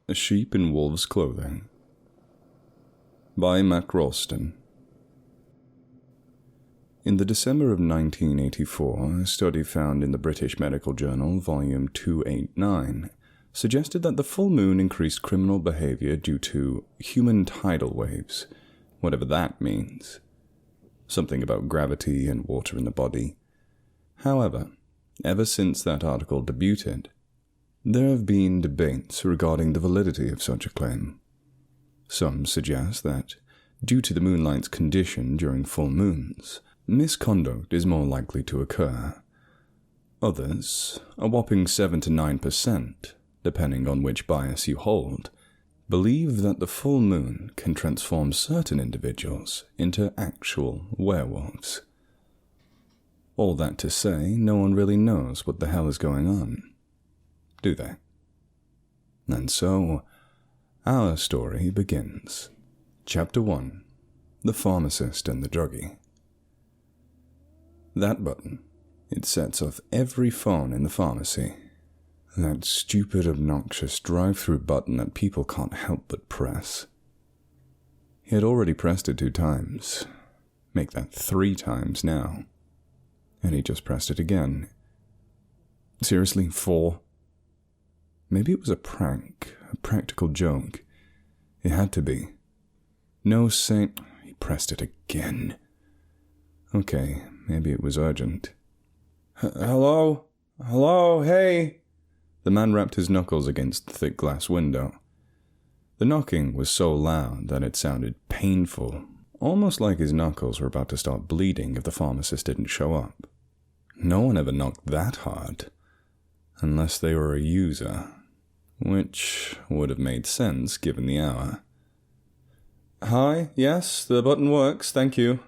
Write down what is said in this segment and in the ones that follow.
A Sheep in Wolf's Clothing by Mac Ralston. In the December of 1984, a study found in the British Medical Journal, Volume 289, suggested that the full moon increased criminal behavior due to human tidal waves, whatever that means. Something about gravity and water in the body. However, ever since that article debuted, there have been debates regarding the validity of such a claim. Some suggest that, due to the moonlight's condition during full moons, misconduct is more likely to occur. Others, a whopping 7 to 9%, depending on which bias you hold, believe that the full moon can transform certain individuals into actual werewolves. All that to say, no one really knows what the hell is going on, do they? And so, our story begins. Chapter 1. The Pharmacist and the Druggie. That button, it sets off every phone in the pharmacy. That stupid, obnoxious drive-through button that people can't help but press. He had already pressed it 2 times. Make that 3 times now. And he just pressed it again. Seriously, 4? Maybe it was a prank, a practical joke. It had to be. No saint... He pressed it again. Okay, maybe it was urgent. Hello? Hello? Hey? The man rapped his knuckles against the thick glass window. The knocking was so loud that it sounded painful, almost like his knuckles were about to start bleeding if the pharmacist didn't show up. No one ever knocked that hard, unless they were a user, which would have made sense given the hour. Hi, yes, the button works, thank you.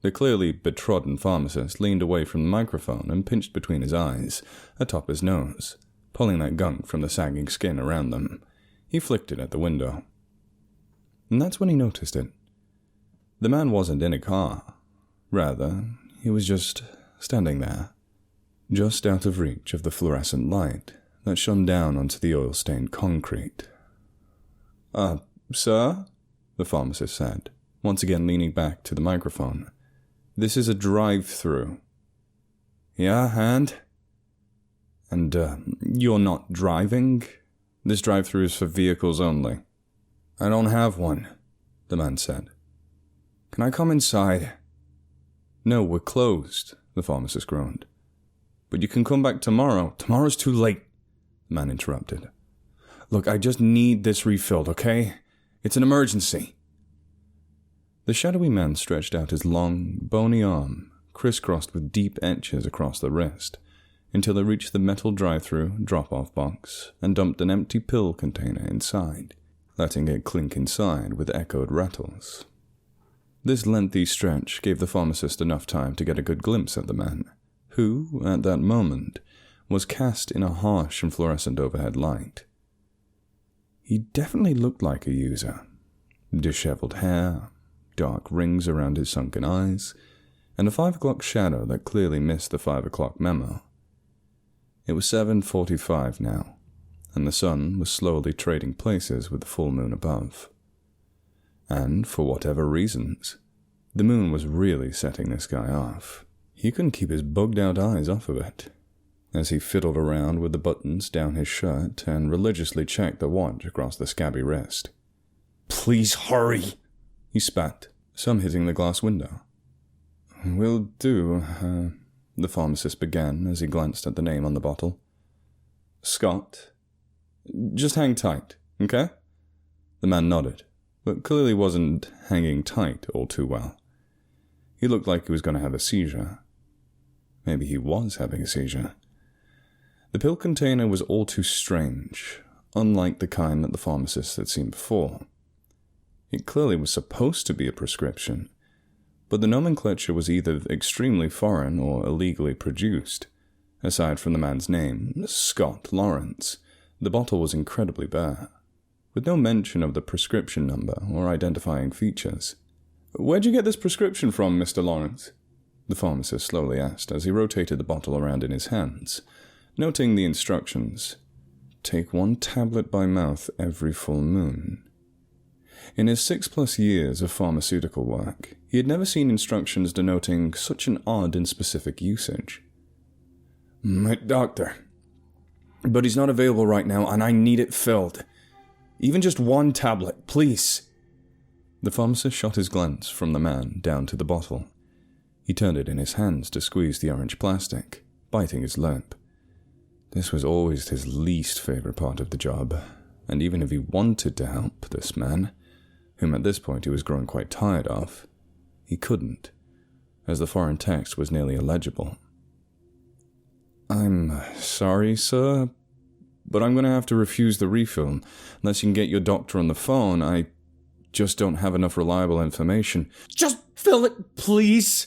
The clearly betrodden pharmacist leaned away from the microphone and pinched between his eyes, atop his nose, pulling that gunk from the sagging skin around them. He flicked it at the window. And that's when he noticed it. The man wasn't in a car. Rather, he was just standing there, just out of reach of the fluorescent light that shone down onto the oil-stained concrete. Sir? The pharmacist said, once again leaning back to the microphone. This is a drive-through. Yeah, and? And, you're not driving? This drive-through is for vehicles only. I don't have one, the man said. Can I come inside? No, we're closed, the pharmacist groaned. But you can come back tomorrow. Tomorrow's too late, the man interrupted. Look, I just need this refilled, okay? It's an emergency. The shadowy man stretched out his long, bony arm, crisscrossed with deep etches across the wrist, until it reached the metal drive-through drop-off box and dumped an empty pill container inside, letting it clink inside with echoed rattles. This lengthy stretch gave the pharmacist enough time to get a good glimpse at the man, who, at that moment, was cast in a harsh and fluorescent overhead light. He definitely looked like a user. Disheveled hair, dark rings around his sunken eyes, and a 5 o'clock shadow that clearly missed the 5 o'clock memo. It was 7:45 now, and the sun was slowly trading places with the full moon above. And, for whatever reasons, the moon was really setting this guy off. He couldn't keep his bugged-out eyes off of it, as he fiddled around with the buttons down his shirt and religiously checked the watch across the scabby wrist. Please hurry, he spat, some hitting the glass window. Will do, the pharmacist began as he glanced at the name on the bottle. Scott. Just hang tight, okay? The man nodded, but clearly wasn't hanging tight all too well. He looked like he was going to have a seizure. Maybe he was having a seizure. The pill container was all too strange, unlike the kind that the pharmacist had seen before. It clearly was supposed to be a prescription, but the nomenclature was either extremely foreign or illegally produced. Aside from the man's name, Scott Lawrence, the bottle was incredibly bare, with no mention of the prescription number or identifying features. Where'd you get this prescription from, Mr. Lawrence? The pharmacist slowly asked as he rotated the bottle around in his hands, noting the instructions. take 1 tablet by mouth every full moon. In his 6+ years of pharmaceutical work, he had never seen instructions denoting such an odd and specific usage. "My doctor. But he's not available right now, and I need it filled. Even just 1 tablet, please." The pharmacist shot his glance from the man down to the bottle. He turned it in his hands to squeeze the orange plastic, biting his lip. This was always his least favorite part of the job, and even if he wanted to help this man, whom at this point he was growing quite tired of, he couldn't, as the foreign text was nearly illegible. "I'm sorry, sir, but I'm going to have to refuse the refill unless you can get your doctor on the phone. I just don't have enough reliable information." "Just fill it, please!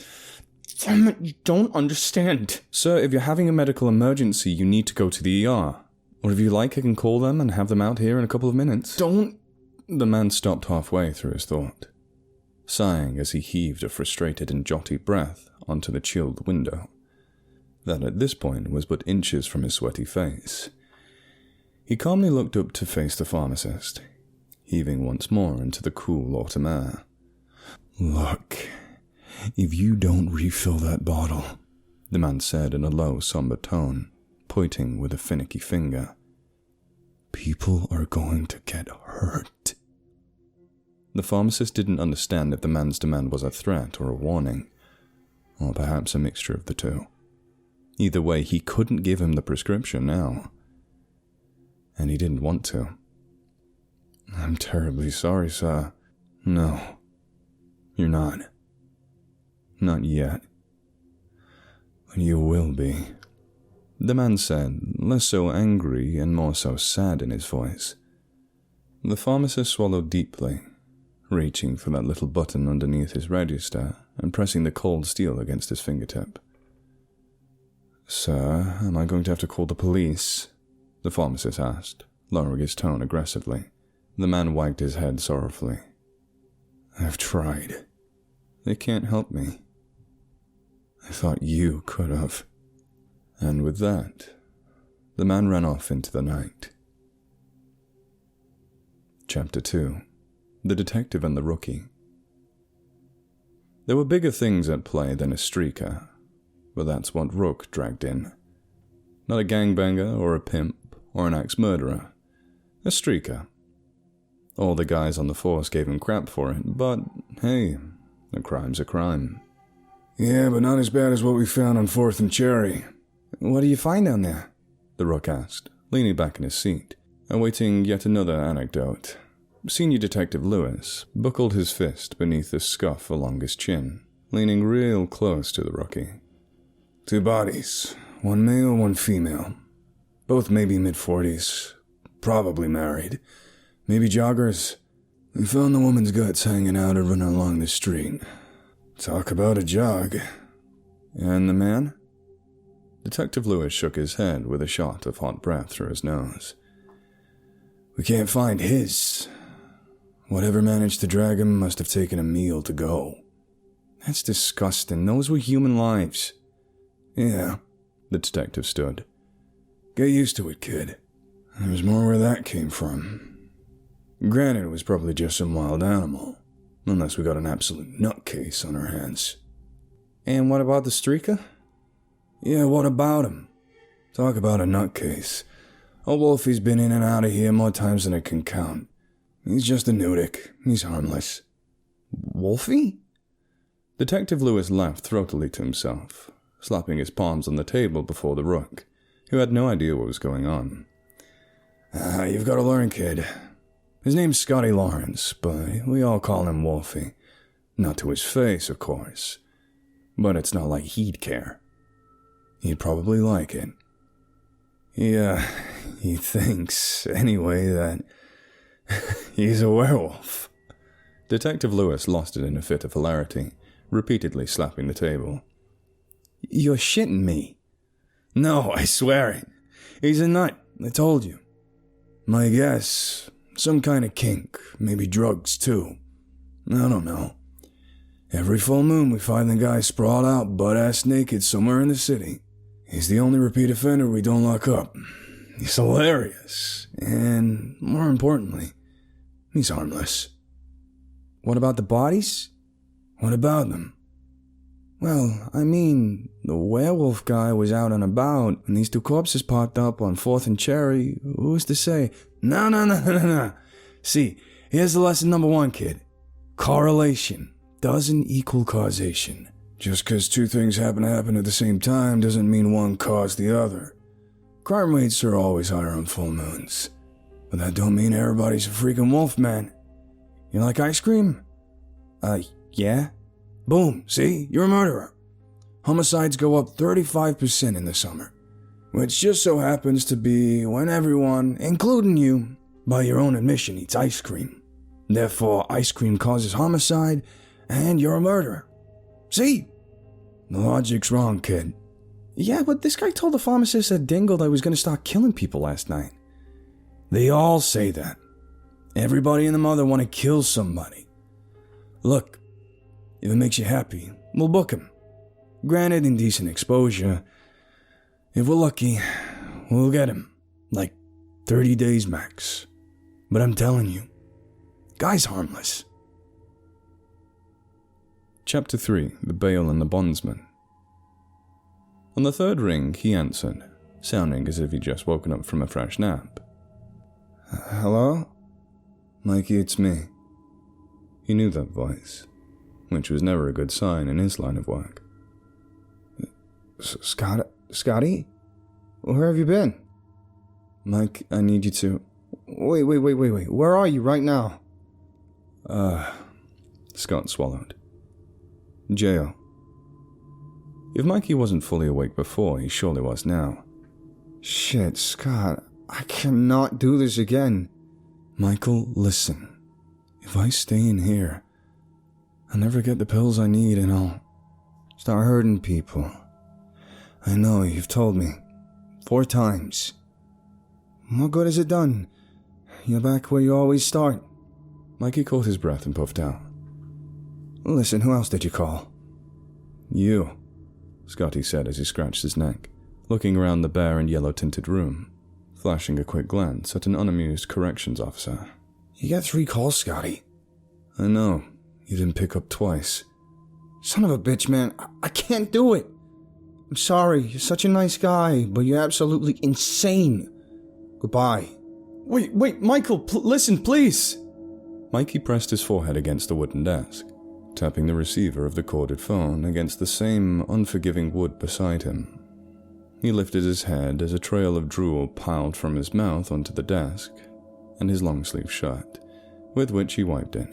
Damn it, you don't understand." "Sir, if you're having a medical emergency, you need to go to the ER. Or if you like, I can call them and have them out here in a couple of minutes." "Don't..." The man stopped halfway through his thought, sighing as he heaved a frustrated and jotty breath onto the chilled window that at this point was but inches from his sweaty face. He calmly looked up to face the pharmacist, heaving once more into the cool autumn air. "Look, if you don't refill that bottle," the man said in a low, somber tone, pointing with a finicky finger, "people are going to get hurt." The pharmacist didn't understand if the man's demand was a threat or a warning, or perhaps a mixture of the two. Either way, he couldn't give him the prescription now, and he didn't want to. "I'm terribly sorry, sir." "No, you're not. Not yet. But you will be," the man said, less so angry and more so sad in his voice. The pharmacist swallowed deeply, reaching for that little button underneath his register and pressing the cold steel against his fingertip. "Sir, am I going to have to call the police?" the pharmacist asked, lowering his tone aggressively. The man wagged his head sorrowfully. "I've tried. They can't help me. I thought you could have." And with that, the man ran off into the night. Chapter 2. The Detective and the Rookie. There were bigger things at play than a streaker, but that's what Rook dragged in. Not a gangbanger or a pimp or an axe-murderer. A streaker. All the guys on the force gave him crap for it, but hey, a crime's a crime. "Yeah, but not as bad as what we found on 4th and Cherry." "What do you find down there?" the Rook asked, leaning back in his seat, awaiting yet another anecdote. Senior Detective Lewis buckled his fist beneath the scuff along his chin, leaning real close to the Rookie. 2 bodies, 1 male, 1 female. Both maybe mid-40s, probably married, maybe joggers. We found the woman's guts hanging out and running along the street. Talk about a jog." "And the man?" Detective Lewis shook his head with a shot of hot breath through his nose. "We can't find his. Whatever managed to drag him must have taken a meal to go." "That's disgusting. Those were human lives." "Yeah," the detective stood. "Get used to it, kid. There's more where that came from. Granted, it was probably just some wild animal, unless we got an absolute nutcase on our hands." "And what about the streaker?" "Yeah, what about him? Talk about a nutcase. Old Wolfie's been in and out of here more times than I can count. He's just a nudic. He's harmless." "Wolfie?" Detective Lewis laughed throatily to himself, slapping his palms on the table before the Rook, who had no idea what was going on. You've got to learn, kid. His name's Scotty Lawrence, but we all call him Wolfie. Not to his face, of course. But it's not like he'd care. He'd probably like it. He thinks, anyway, that he's a werewolf." Detective Lewis lost it in a fit of hilarity, repeatedly slapping the table. "You're shitting me." "No, I swear it. He's a nut, I told you. My guess, some kind of kink, maybe drugs too. I don't know. Every full moon we find the guy sprawled out butt-ass naked somewhere in the city. He's the only repeat offender we don't lock up. He's hilarious. And more importantly, he's harmless. What about the bodies? What about them? Well, I mean, the werewolf guy was out and about, and these two corpses popped up on 4th and Cherry. Who's to say? No. See, here's the lesson number 1, kid. Correlation doesn't equal causation. Just because two things happen at the same time doesn't mean one caused the other. Crime rates are always higher on full moons. But that don't mean everybody's a freaking wolf, man. You like ice cream? Yeah? Boom, see? You're a murderer. Homicides go up 35% in the summer, which just so happens to be when everyone, including you, by your own admission, eats ice cream. Therefore, ice cream causes homicide, and you're a murderer. See? The logic's wrong, kid. Yeah, but this guy told the pharmacist at Dingle that he was going to start killing people last night. They all say that. Everybody and the mother want to kill somebody. Look, if it makes you happy, we'll book him. Granted, indecent exposure. If we're lucky, we'll get him. Like 30 days max. But I'm telling you, guy's harmless. Chapter 3, The Bail and the Bondsman. On the third ring, he answered, sounding as if he'd just woken up from a fresh nap. Hello? Mikey, it's me. He knew that voice, which was never a good sign in his line of work. Scotty? Where have you been? Mike, I need you to... Wait. Where are you right now? Scott swallowed. Jail. If Mikey wasn't fully awake before, he surely was now. Shit, Scott, I cannot do this again. Michael, listen. If I stay in here, I'll never get the pills I need and I'll start hurting people. I know, you've told me. 4 times. What good has it done? You're back where you always start. Mikey caught his breath and puffed out. Listen, who else did you call? You, Scotty said as he scratched his neck, looking around the bare and yellow-tinted room, flashing a quick glance at an unamused corrections officer. You got 3 calls, Scotty. I know. You didn't pick up twice. Son of a bitch, man. I can't do it. I'm sorry. You're such a nice guy, but you're absolutely insane. Goodbye. Wait, Michael, listen, please. Mikey pressed his forehead against the wooden desk, tapping the receiver of the corded phone against the same unforgiving wood beside him. He lifted his head as a trail of drool piled from his mouth onto the desk, and his long-sleeve shirt, with which he wiped it.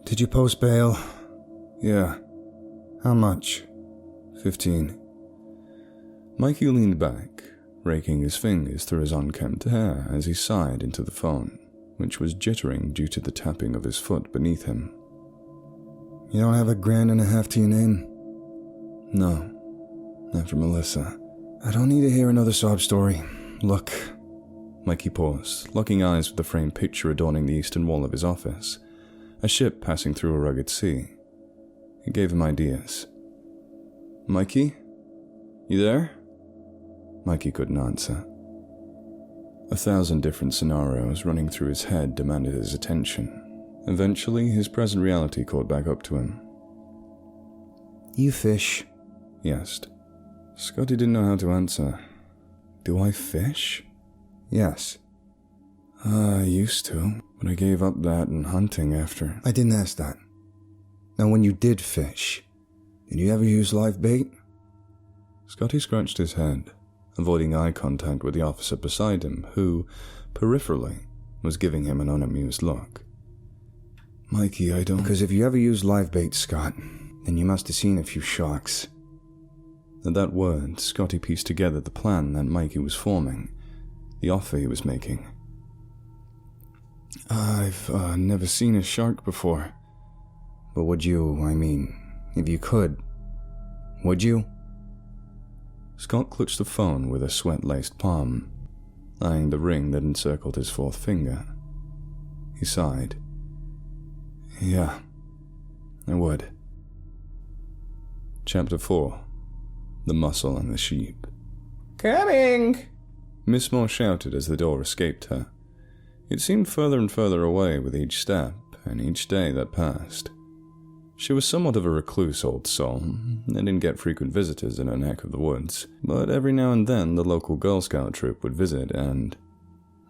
Did you post bail? Yeah. How much? 15. Mikey leaned back, raking his fingers through his unkempt hair as he sighed into the phone, which was jittering due to the tapping of his foot beneath him. You don't have $1.5 grand to your name? No. After Melissa. I don't need to hear another sob story. Look. Mikey paused, locking eyes with the framed picture adorning the eastern wall of his office, a ship passing through a rugged sea. It gave him ideas. Mikey? You there? Mikey couldn't answer. 1,000 different scenarios running through his head demanded his attention. Eventually, his present reality caught back up to him. You fish? He asked. Scotty didn't know how to answer. Do I fish? Yes. I used to, but I gave up that and hunting after. I didn't ask that. Now, when you did fish, did you ever use live bait? Scotty scratched his head, avoiding eye contact with the officer beside him, who, peripherally, was giving him an unamused look. Mikey, I don't... Because if you ever used live bait, Scott, then you must have seen a few sharks. At that word, Scotty pieced together the plan that Mikey was forming, the offer he was making. I've never seen a shark before. But would you, if you could, would you? Scott clutched the phone with a sweat-laced palm, eyeing the ring that encircled his 4th finger. He sighed. Yeah, I would. Chapter 4, The Muscle and the Sheep. Coming! Miss Moore shouted as the door escaped her. It seemed further and further away with each step, and each day that passed. She was somewhat of a recluse old soul, and didn't get frequent visitors in her neck of the woods, but every now and then the local Girl Scout troop would visit and,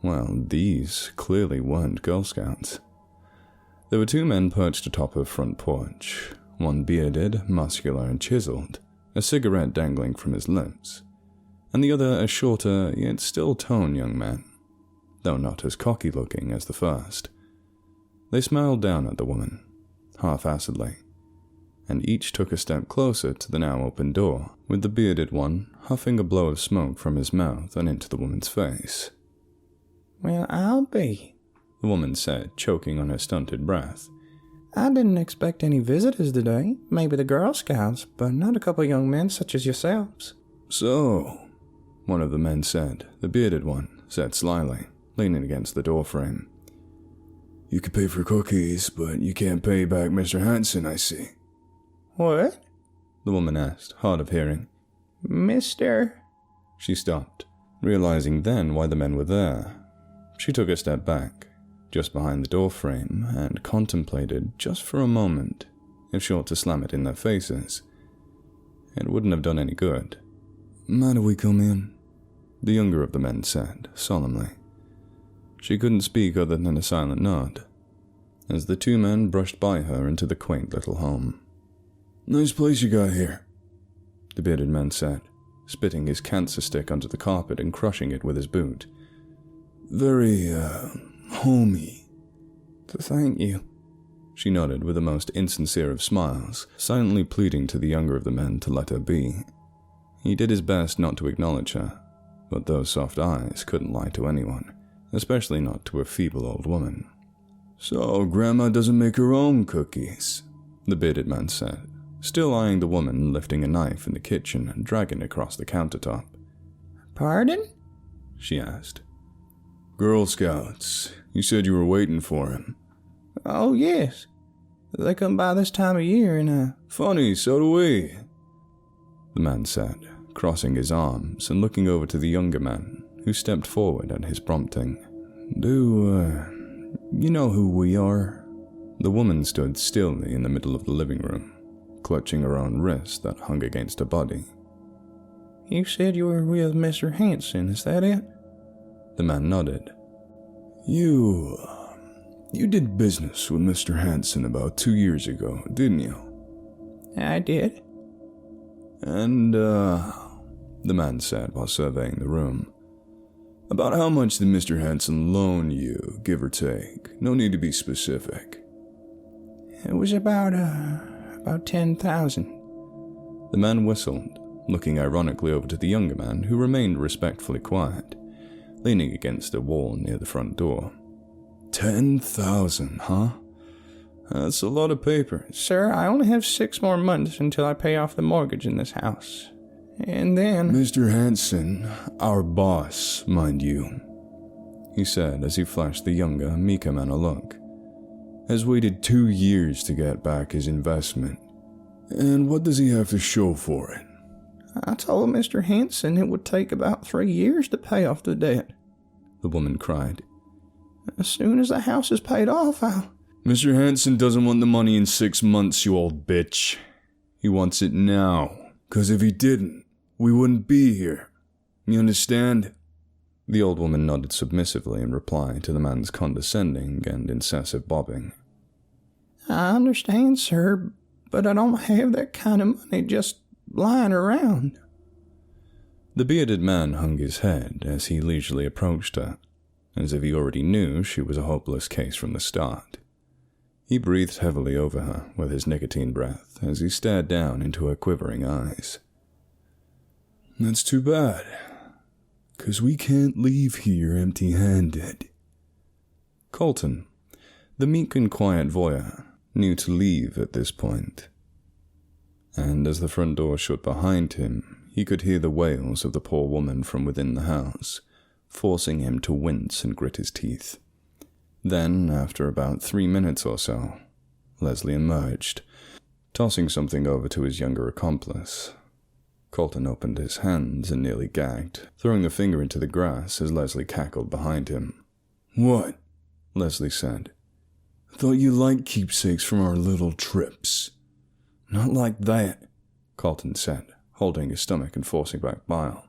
well, these clearly weren't Girl Scouts. There were two men perched atop her front porch, one bearded, muscular, and chiseled, a cigarette dangling from his lips, and the other a shorter, yet still toned young man, though not as cocky-looking as the first. They smiled down at the woman, half-acidly, and each took a step closer to the now open door, with the bearded one huffing a blow of smoke from his mouth and into the woman's face. "Well, I'll be," the woman said, choking on her stunted breath. "I didn't expect any visitors today. Maybe the Girl Scouts, but not a couple of young men such as yourselves." "So," one of the men said, the bearded one said slyly, leaning against the doorframe. "You could pay for cookies, but you can't pay back Mr. Hanson, I see." "What?" the woman asked, hard of hearing. "Mr. She stopped, realizing then why the men were there. She took a step back, just behind the doorframe, and contemplated, just for a moment, if she ought to slam it in their faces. It wouldn't have done any good. "Mind if we come in?" the younger of the men said, solemnly. She couldn't speak other than a silent nod, as the two men brushed by her into the quaint little home. "Nice place you got here," the bearded man said, spitting his cancer stick onto the carpet and crushing it with his boot. "Very, homey." "Thank you," she nodded with the most insincere of smiles, silently pleading to the younger of the men to let her be. He did his best not to acknowledge her, but those soft eyes couldn't lie to anyone, especially not to a feeble old woman. "So, Grandma doesn't make her own cookies?" the bearded man said, still eyeing the woman lifting a knife in the kitchen and dragging it across the countertop. "Pardon?" she asked. "Girl Scouts. You said you were waiting for him." "Oh, yes. They come by this time of year and, "Funny, so do we," the man said, crossing his arms and looking over to the younger man, who stepped forward at his prompting. "Do, you know who we are?" The woman stood stilly in the middle of the living room, clutching her own wrist that hung against her body. "You said you were with Mr. Hanson, is that it?" The man nodded. You did business with Mr. Hanson about 2 years ago, didn't you?" "I did." "And, the man said while surveying the room. About how much did Mr. Hanson loan you, give or take? No need to be specific." "It was about 10,000. The man whistled, looking ironically over to the younger man, who remained respectfully quiet, leaning against a wall near the front door. 10,000, huh? That's a lot of paper. "Sir, I only have 6 more months until I pay off the mortgage in this house. And then—" "Mr. Hanson, our boss, mind you," he said as he flashed the younger, meeker man a look, "has waited 2 years to get back his investment. And what does he have to show for it?" "I told Mr. Hanson it would take about 3 years to pay off the debt," the woman cried. "As soon as the house is paid off, I'll—" "Mr. Hanson doesn't want the money in 6 months, you old bitch. He wants it now. 'Cause if he didn't, we wouldn't be here. You understand?" The old woman nodded submissively in reply to the man's condescending and incessive bobbing. "I understand, sir, but I don't have that kind of money just lying around." The bearded man hung his head as he leisurely approached her, as if he already knew she was a hopeless case from the start. He breathed heavily over her with his nicotine breath as he stared down into her quivering eyes. "That's too bad, 'cause we can't leave here empty-handed." Colton, the meek and quiet voyeur, knew to leave at this point. And as the front door shut behind him, he could hear the wails of the poor woman from within the house, forcing him to wince and grit his teeth. Then, after about 3 minutes or so, Leslie emerged, tossing something over to his younger accomplice. Colton opened his hands and nearly gagged, throwing the finger into the grass as Leslie cackled behind him. What? Leslie said. I thought you liked keepsakes from our little trips. Not like that, Colton said, holding his stomach and forcing back bile.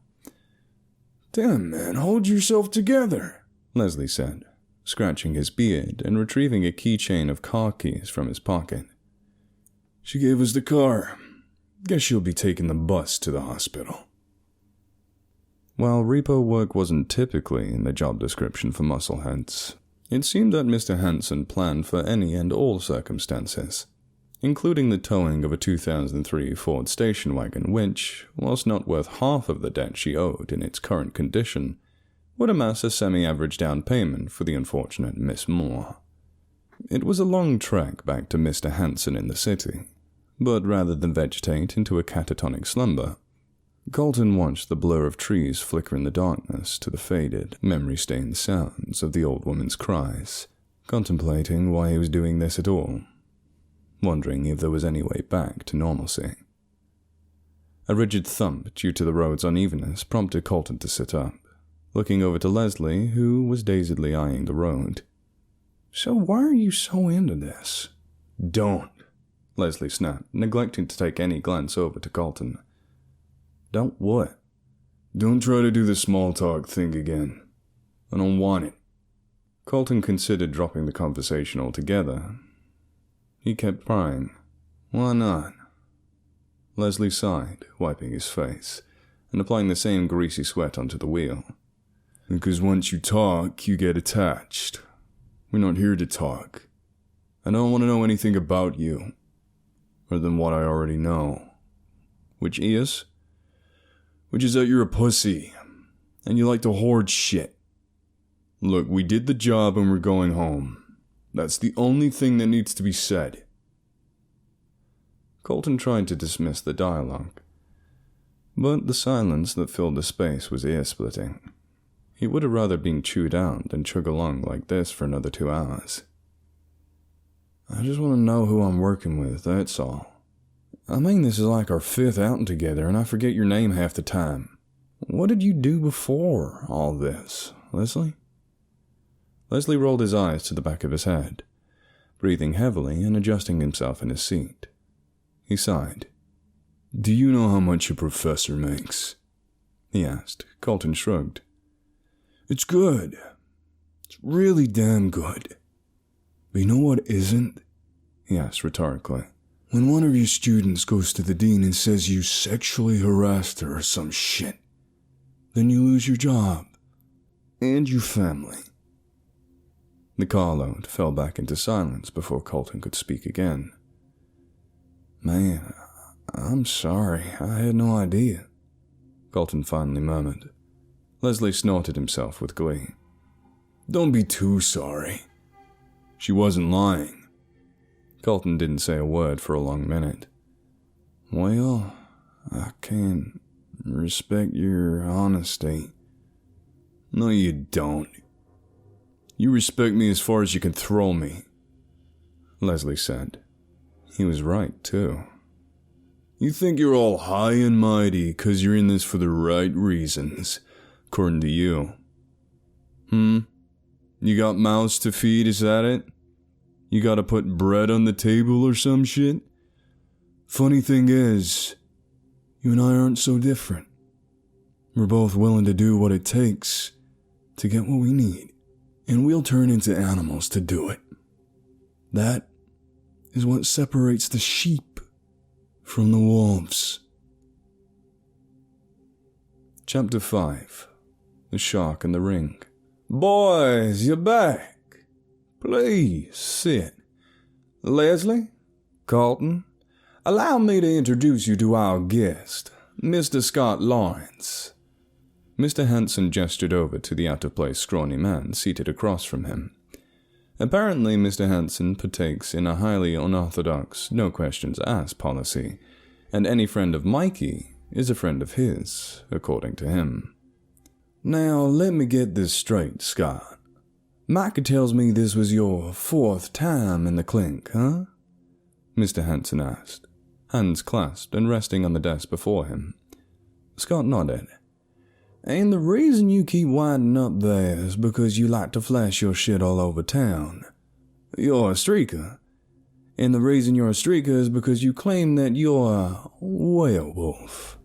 Damn, man, hold yourself together, Leslie said, scratching his beard and retrieving a keychain of car keys from his pocket. She gave us the car. Guess she'll be taking the bus to the hospital. While repo work wasn't typically in the job description for muscleheads, it seemed that Mr. Hanson planned for any and all circumstances, including the towing of a 2003 Ford station wagon which, whilst not worth half of the debt she owed in its current condition, would amass a semi-average down payment for the unfortunate Miss Moore. It was a long trek back to Mr. Hanson in the city, but rather than vegetate into a catatonic slumber, Colton watched the blur of trees flicker in the darkness to the faded, memory-stained sounds of the old woman's cries, contemplating why he was doing this at all, wondering if there was any way back to normalcy. A rigid thump due to the road's unevenness prompted Colton to sit up, looking over to Leslie, who was dazedly eyeing the road. So why are you so into this? Don't, Leslie snapped, neglecting to take any glance over to Colton. Don't what? Don't try to do the small talk thing again. I don't want it. Colton considered dropping the conversation altogether. He kept prying. Why not? Leslie sighed, wiping his face, and applying the same greasy sweat onto the wheel. Because once you talk, you get attached. We're not here to talk. I don't want to know anything about you, other than what I already know. Which is that you're a pussy, and you like to hoard shit. Look, we did the job and we're going home. That's the only thing that needs to be said. Colton tried to dismiss the dialogue, but the silence that filled the space was ear-splitting. He would have rather been chewed out than chug along like this for another 2 hours. I just want to know who I'm working with, that's all. I mean, this is like our 5th outing together, and I forget your name half the time. What did you do before all this, Leslie? Leslie rolled his eyes to the back of his head, breathing heavily and adjusting himself in his seat. He sighed. Do you know how much a professor makes? He asked. Colton shrugged. It's good. It's really damn good. But you know what isn't? He asked rhetorically. When one of your students goes to the dean and says you sexually harassed her or some shit, then you lose your job. And your family. The carload fell back into silence before Colton could speak again. Man, I'm sorry. I had no idea, Colton finally murmured. Leslie snorted himself with glee. Don't be too sorry. She wasn't lying. Colton didn't say a word for a long minute. Well, I can respect your honesty. No, you don't. You respect me as far as you can throw me, Leslie said. He was right, too. You think you're all high and mighty 'cause you're in this for the right reasons, according to you. You got mouths to feed, is that it? You gotta put bread on the table or some shit? Funny thing is, you and I aren't so different. We're both willing to do what it takes to get what we need, and we'll turn into animals to do it. That is what separates the sheep from the wolves. Chapter 5. The Shark and the Ring. Boys, you're back. Please, sit. Leslie, Colton, allow me to introduce you to our guest, Mr. Scott Lawrence. Mr. Hanson gestured over to the out-of-place scrawny man seated across from him. Apparently, Mr. Hanson partakes in a highly unorthodox, no-questions-asked policy, and any friend of Mikey is a friend of his, according to him. Now, let me get this straight, Scott. Mikey tells me this was your 4th time in the clink, huh? Mr. Hanson asked, hands clasped and resting on the desk before him. Scott nodded. And the reason you keep winding up there is because you like to flash your shit all over town. You're a streaker. And the reason you're a streaker is because you claim that you're a werewolf.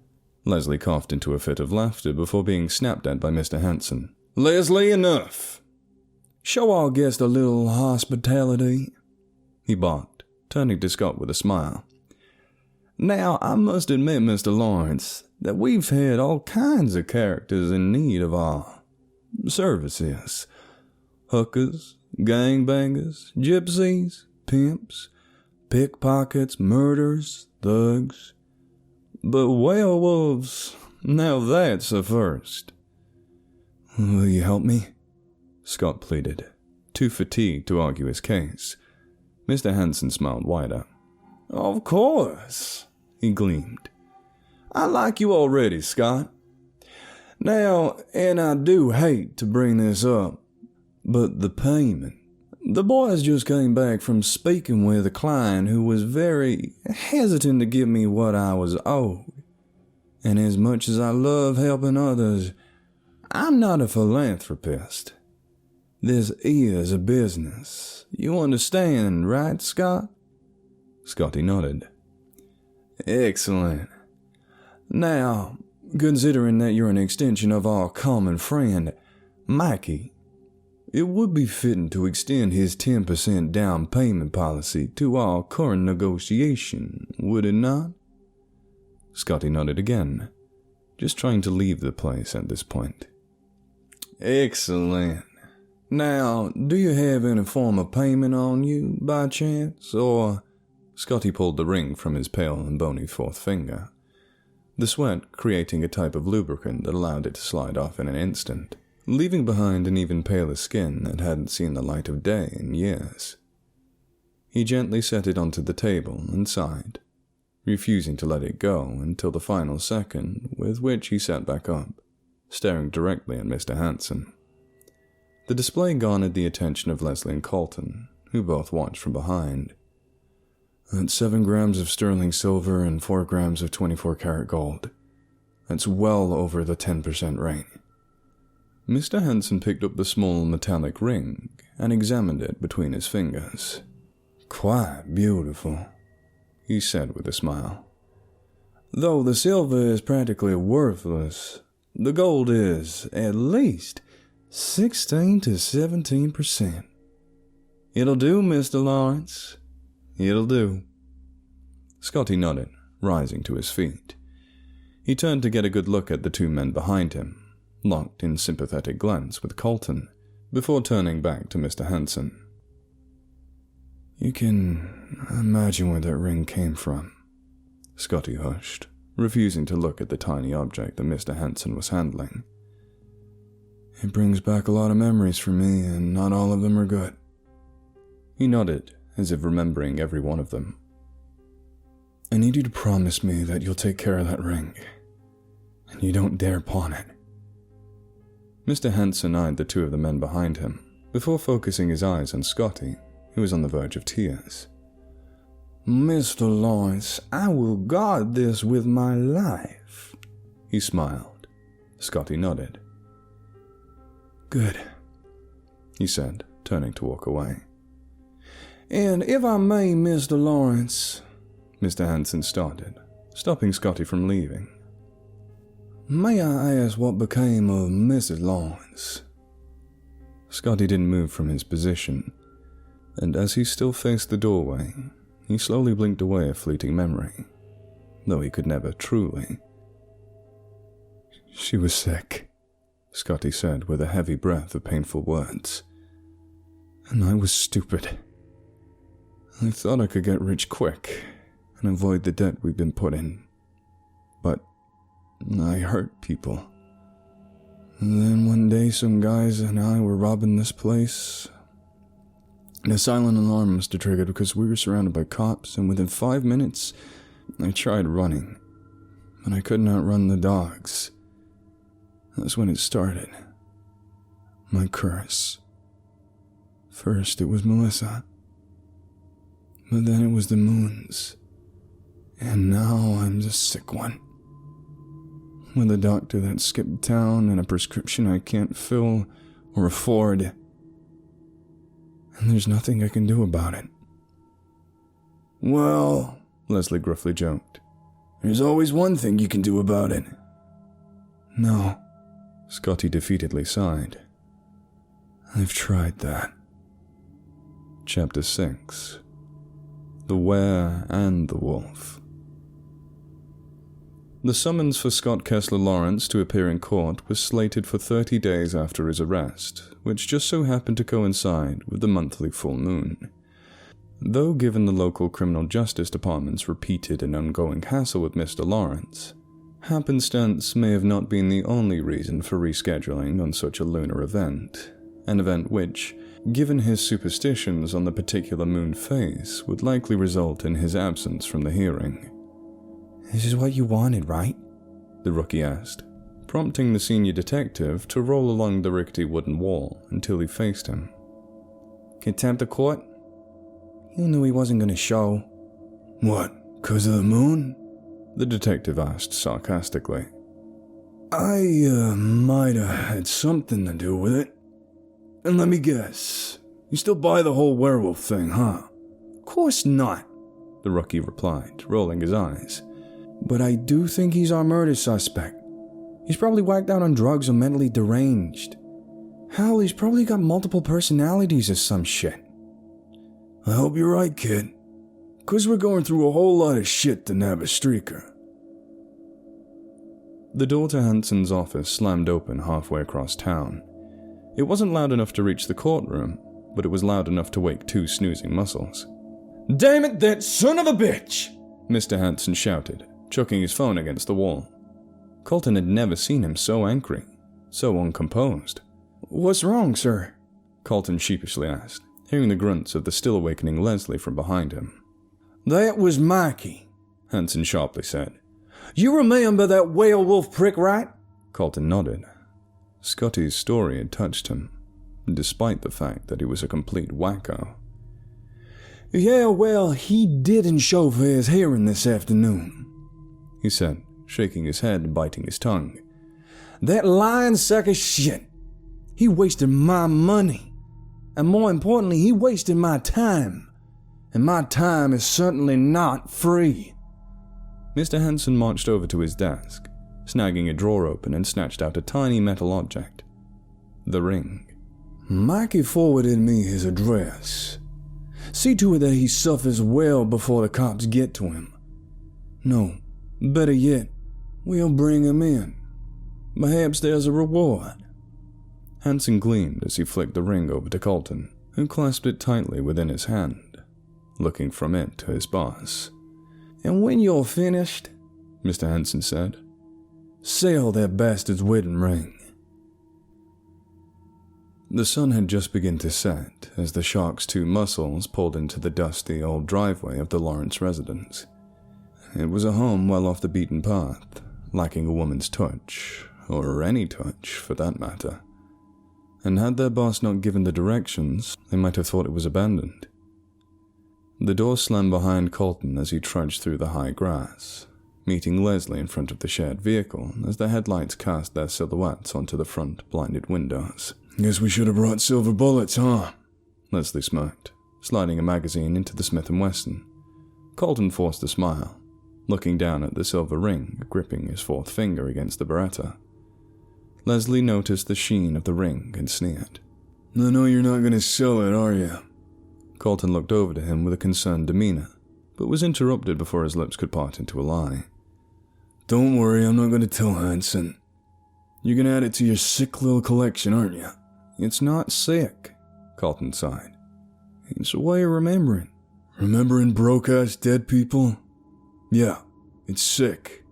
Leslie coughed into a fit of laughter before being snapped at by Mr. Hanson. Leslie, enough! Show our guest a little hospitality, he barked, turning to Scott with a smile. Now, I must admit, Mr. Lawrence, that we've had all kinds of characters in need of our services. Hookers, gangbangers, gypsies, pimps, pickpockets, murderers, thugs. But werewolves, now that's a first. Will you help me? Scott pleaded, too fatigued to argue his case. Mr. Hanson smiled wider. Of course, he gleamed. I like you already, Scott. Now, and I do hate to bring this up, but the payment. The boys just came back from speaking with a client who was very hesitant to give me what I was owed. And as much as I love helping others, I'm not a philanthropist. This is a business. You understand, right, Scott? Scotty nodded. Excellent. Now, considering that you're an extension of our common friend, Mikey, it would be fitting to extend his 10% down payment policy to our current negotiation, would it not? Scotty nodded again, just trying to leave the place at this point. Excellent. Now, do you have any form of payment on you, by chance, or... Scotty pulled the ring from his pale and bony fourth finger, the sweat creating a type of lubricant that allowed it to slide off in an instant, leaving behind an even paler skin that hadn't seen the light of day in years. He gently set it onto the table and sighed, refusing to let it go until the final second, with which he sat back up, staring directly at Mr. Hanson. The display garnered the attention of Leslie and Colton, who both watched from behind. That's 7 grams of sterling silver and 4 grams of 24-karat gold. That's well over the 10% rate. Mr. Hanson picked up the small metallic ring and examined it between his fingers. Quite beautiful, he said with a smile. Though the silver is practically worthless, the gold is at least 16 to 17%. It'll do, Mr. Lawrence. It'll do. Scotty nodded, rising to his feet. He turned to get a good look at the 2 men behind him, locked in sympathetic glance with Colton, before turning back to Mr. Hanson. You can imagine where that ring came from. Scotty hushed, refusing to look at the tiny object that Mr. Hanson was handling. It brings back a lot of memories for me, and not all of them are good. He nodded, as if remembering every one of them. I need you to promise me that you'll take care of that ring, and you don't dare pawn it. Mr. Hanson eyed the 2 of the men behind him, before focusing his eyes on Scotty, who was on the verge of tears. Mr. Lawrence, I will guard this with my life. He smiled. Scotty nodded. Good, he said, turning to walk away. And if I may, Mr. Lawrence, Mr. Hanson started, stopping Scotty from leaving. May I ask what became of Mrs. Lawrence? Scotty didn't move from his position, and as he still faced the doorway, he slowly blinked away a fleeting memory, though he could never truly. She was sick, Scotty said with a heavy breath of painful words. And I was stupid. I thought I could get rich quick and avoid the debt we've been put in. But I hurt people. And then one day some guys and I were robbing this place. And a silent alarm must have triggered because we were surrounded by cops, and within 5 minutes I tried running, but I couldn't outrun the dogs. That's when it started. My curse. First it was Melissa. But then it was the moons. And now I'm the sick one. with a doctor that skipped town and a prescription I can't fill or afford. And there's nothing I can do about it. Well, Leslie gruffly joked. there's always one thing you can do about it. No, Scotty defeatedly sighed. I've tried that. Chapter 6. The Were and the Wolf. The summons for Scott Kessler Lawrence to appear in court was slated for 30 days after his arrest, which just so happened to coincide with the monthly full moon. Though given the local criminal justice department's repeated and ongoing hassle with Mr. Lawrence, happenstance may have not been the only reason for rescheduling on such a lunar event, an event which, given his superstitions on the particular moon phase, would likely result in his absence from the hearing. This is what you wanted, right? The rookie asked, prompting the senior detective to roll along the rickety wooden wall until he faced him. Contempt of court? You knew he wasn't going to show. What, 'cause of the moon? The detective asked sarcastically. I might have had something to do with it. And let me guess, you still buy the whole werewolf thing, huh? Course not, the rookie replied, rolling his eyes. But I do think he's our murder suspect. He's probably whacked out on drugs or mentally deranged. Hell, he's probably got multiple personalities or some shit. I hope you're right, kid. 'Cause we're going through a whole lot of shit to nab a streaker. The door to Hanson's office slammed open halfway across town. It wasn't loud enough to reach the courtroom, but it was loud enough to wake two snoozing muscles. Damn it, that son of a bitch! Mr. Hanson shouted, chucking his phone against the wall. Colton had never seen him so angry, so uncomposed. What's wrong, sir? Colton sheepishly asked, hearing the grunts of the still awakening Leslie from behind him. That was Mikey, Hanson sharply said. You remember that werewolf prick, right? Colton nodded. Scotty's story had touched him, despite the fact that he was a complete wacko. Yeah, well, he didn't show for his hearing this afternoon, he said, shaking his head and biting his tongue. That lying sack of shit. He wasted my money. And more importantly, he wasted my time. And my time is certainly not free. Mr. Hanson marched over to his desk, snagging a drawer open and snatched out a tiny metal object. The ring. Mikey forwarded me his address. See to it that he suffers well before the cops get to him. No, better yet, we'll bring him in. Perhaps there's a reward. Hanson gleamed as he flicked the ring over to Colton, who clasped it tightly within his hand, looking from it to his boss. And when you're finished, Mr. Hanson said, sell that bastard's wedding ring. The sun had just begun to set as the Shark's two muscles pulled into the dusty old driveway of the Lawrence residence. It was a home well off the beaten path, lacking a woman's touch, or any touch for that matter. And had their boss not given the directions, they might have thought it was abandoned. The door slammed behind Colton as he trudged through the high grass, meeting Leslie in front of the shared vehicle as the headlights cast their silhouettes onto the front blinded windows. Guess we should have brought silver bullets, huh? Leslie smirked, sliding a magazine into the Smith & Wesson. Colton forced a smile, looking down at the silver ring gripping his fourth finger against the Beretta. Leslie noticed the sheen of the ring and sneered. I know you're not going to sell it, are you? Colton looked over to him with a concerned demeanor, but was interrupted before his lips could part into a lie. Don't worry, I'm not going to tell Hanson. You're going to add it to your sick little collection, aren't you? It's not sick, Colton sighed. It's a way of remembering. Remembering broke-ass dead people? Yeah, it's sick.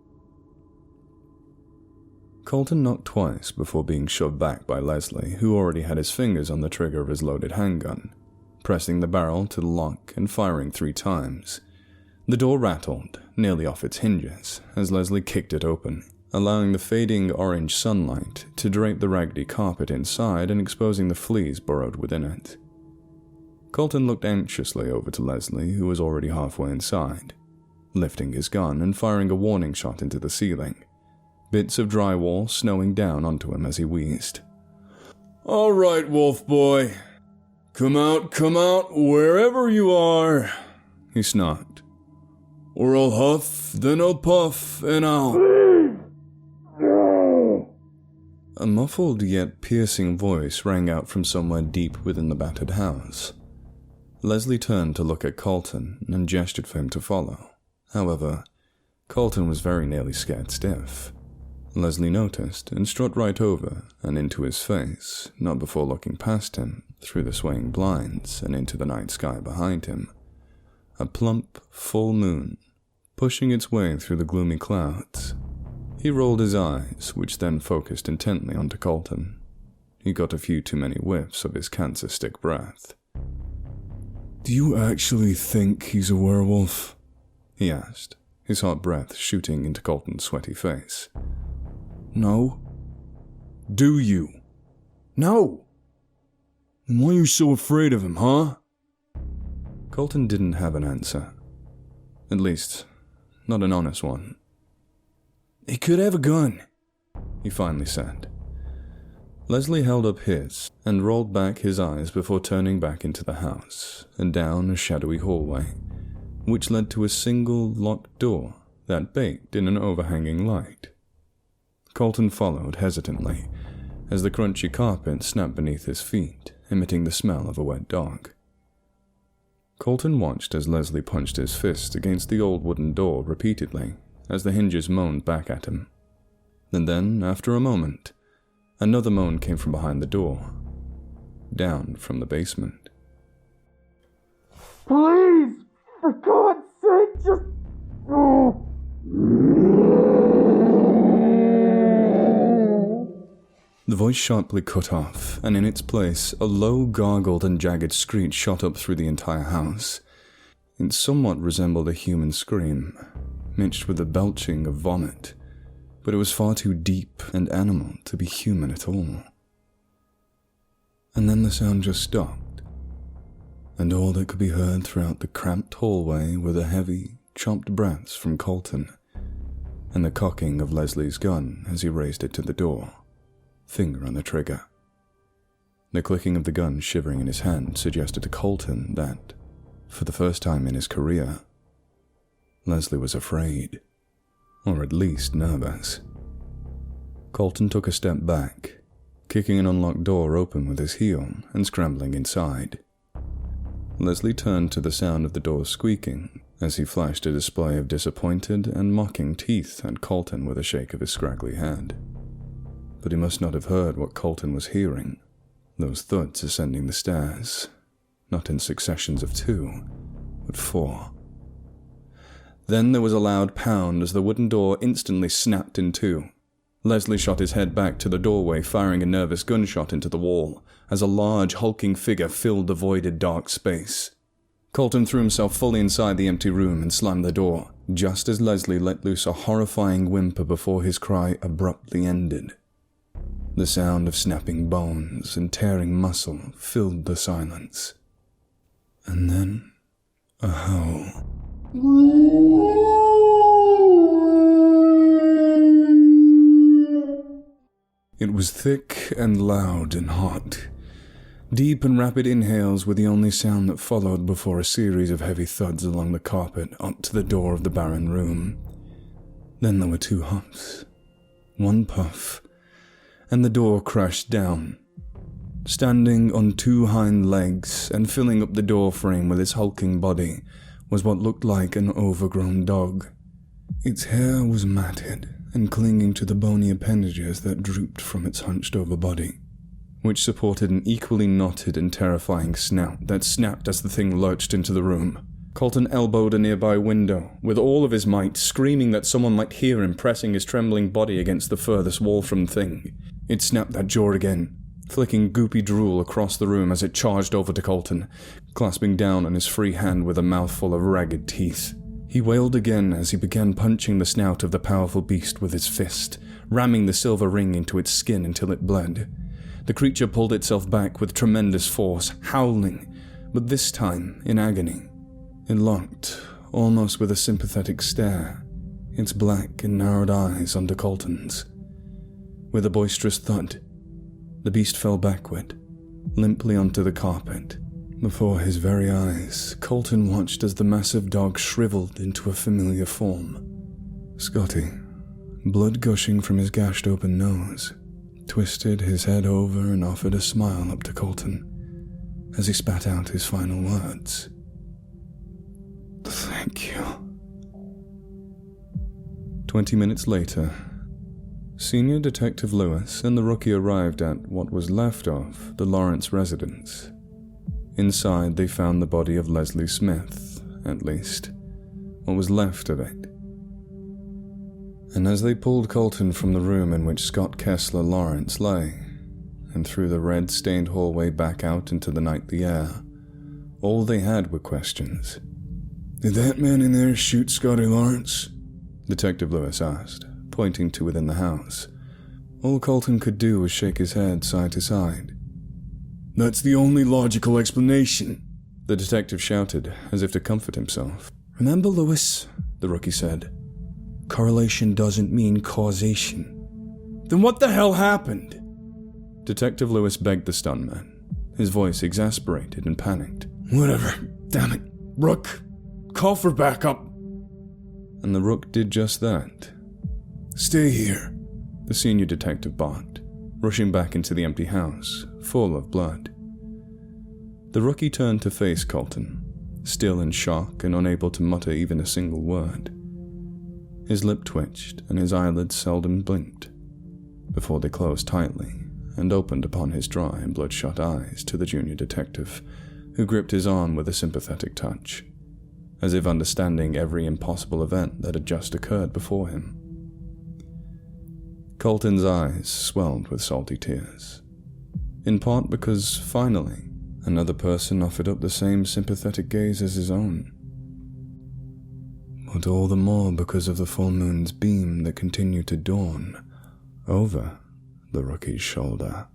Colton knocked twice before being shoved back by Leslie, who already had his fingers on the trigger of his loaded handgun, pressing the barrel to the lock and firing 3 times. The door rattled, nearly off its hinges, as Leslie kicked it open, allowing the fading orange sunlight to drape the raggedy carpet inside and exposing the fleas burrowed within it. Colton looked anxiously over to Leslie, who was already halfway inside, lifting his gun and firing a warning shot into the ceiling, bits of drywall snowing down onto him as he wheezed. "All right, wolf boy. Come out, wherever you are," he snarked. "Or I'll huff, then I'll puff, and I'll—" A muffled yet piercing voice rang out from somewhere deep within the battered house. Leslie turned to look at Colton and gestured for him to follow. However, Colton was very nearly scared stiff. Leslie noticed and strode right over and into his face, not before looking past him, through the swaying blinds and into the night sky behind him. A plump, full moon, pushing its way through the gloomy clouds. He rolled his eyes, which then focused intently onto Colton. He got a few too many whiffs of his cancer stick breath. "Do you actually think he's a werewolf?" he asked, his hot breath shooting into Colton's sweaty face. "No." "Do you?" "No!" "Then why are you so afraid of him, huh?" Colton didn't have an answer. At least, not an honest one. "He could have a gun," he finally said. Leslie held up his and rolled back his eyes before turning back into the house and down a shadowy hallway, which led to a single locked door that baked in an overhanging light. Colton followed hesitantly as the crunchy carpet snapped beneath his feet, emitting the smell of a wet dog. Colton watched as Leslie punched his fist against the old wooden door repeatedly as the hinges moaned back at him. And then, after a moment, another moan came from behind the door, down from the basement. "Please, for God's sake, just... The voice sharply cut off, and in its place, a low, gargled and jagged screech shot up through the entire house. It somewhat resembled a human scream, mixed with the belching of vomit, but it was far too deep and animal to be human at all. And then the sound just stopped, and all that could be heard throughout the cramped hallway were the heavy, chopped breaths from Colton, and the cocking of Leslie's gun as he raised it to the door, finger on the trigger. The clicking of the gun shivering in his hand suggested to Colton that, for the first time in his career, Leslie was afraid, or at least nervous. Colton took a step back, kicking an unlocked door open with his heel and scrambling inside. Leslie turned to the sound of the door squeaking as he flashed a display of disappointed and mocking teeth at Colton with a shake of his scraggly head. But he must not have heard what Colton was hearing, those thuds ascending the stairs, not in successions of 2, but 4. Then there was a loud pound as the wooden door instantly snapped in 2. Leslie shot his head back to the doorway, firing a nervous gunshot into the wall, as a large, hulking figure filled the voided dark space. Colton threw himself fully inside the empty room and slammed the door, just as Leslie let loose a horrifying whimper before his cry abruptly ended. The sound of snapping bones and tearing muscle filled the silence. And then, a howl. It was thick and loud and hot. Deep and rapid inhales were the only sound that followed before a series of heavy thuds along the carpet up to the door of the barren room. Then there were 2 huffs, 1 puff, and the door crashed down. Standing on 2 hind legs and filling up the door frame with its hulking body was what looked like an overgrown dog. Its hair was matted and clinging to the bony appendages that drooped from its hunched-over body, which supported an equally knotted and terrifying snout that snapped as the thing lurched into the room. Colton elbowed a nearby window with all of his might, screaming that someone might hear him pressing his trembling body against the furthest wall from the thing. It snapped that jaw again, flicking goopy drool across the room as it charged over to Colton, clasping down on his free hand with a mouthful of ragged teeth. He wailed again as he began punching the snout of the powerful beast with his fist, ramming the silver ring into its skin until it bled. The creature pulled itself back with tremendous force, howling, but this time in agony. It looked, almost with a sympathetic stare, its black and narrowed eyes under Colton's. With a boisterous thud, the beast fell backward, limply onto the carpet. Before his very eyes, Colton watched as the massive dog shriveled into a familiar form. Scotty, blood gushing from his gashed open nose, twisted his head over and offered a smile up to Colton as he spat out his final words. "Thank you." 20 minutes later, Senior Detective Lewis and the rookie arrived at what was left of the Lawrence residence. Inside, they found the body of Leslie Smith, at least, what was left of it. And as they pulled Colton from the room in which Scott Kessler Lawrence lay, and through the red-stained hallway back out into the nightly air, all they had were questions. "Did that man in there shoot Scotty Lawrence?" Detective Lewis asked, pointing to within the house. All Colton could do was shake his head side to side. "That's the only logical explanation," the detective shouted, as if to comfort himself. "Remember, Lewis," the rookie said, "correlation doesn't mean causation." "Then what the hell happened?" Detective Lewis begged the stuntman, his voice exasperated and panicked. "Whatever. Damn it. Rook, call for backup." And the rook did just that. "Stay here," the senior detective barked, rushing back into the empty house, full of blood. The rookie turned to face Colton, still in shock and unable to mutter even a single word. His lip twitched and his eyelids seldom blinked, before they closed tightly and opened upon his dry and bloodshot eyes to the junior detective, who gripped his arm with a sympathetic touch, as if understanding every impossible event that had just occurred before him. Colton's eyes swelled with salty tears, in part because, finally, another person offered up the same sympathetic gaze as his own. But all the more because of the full moon's beam that continued to dawn over the rookie's shoulder.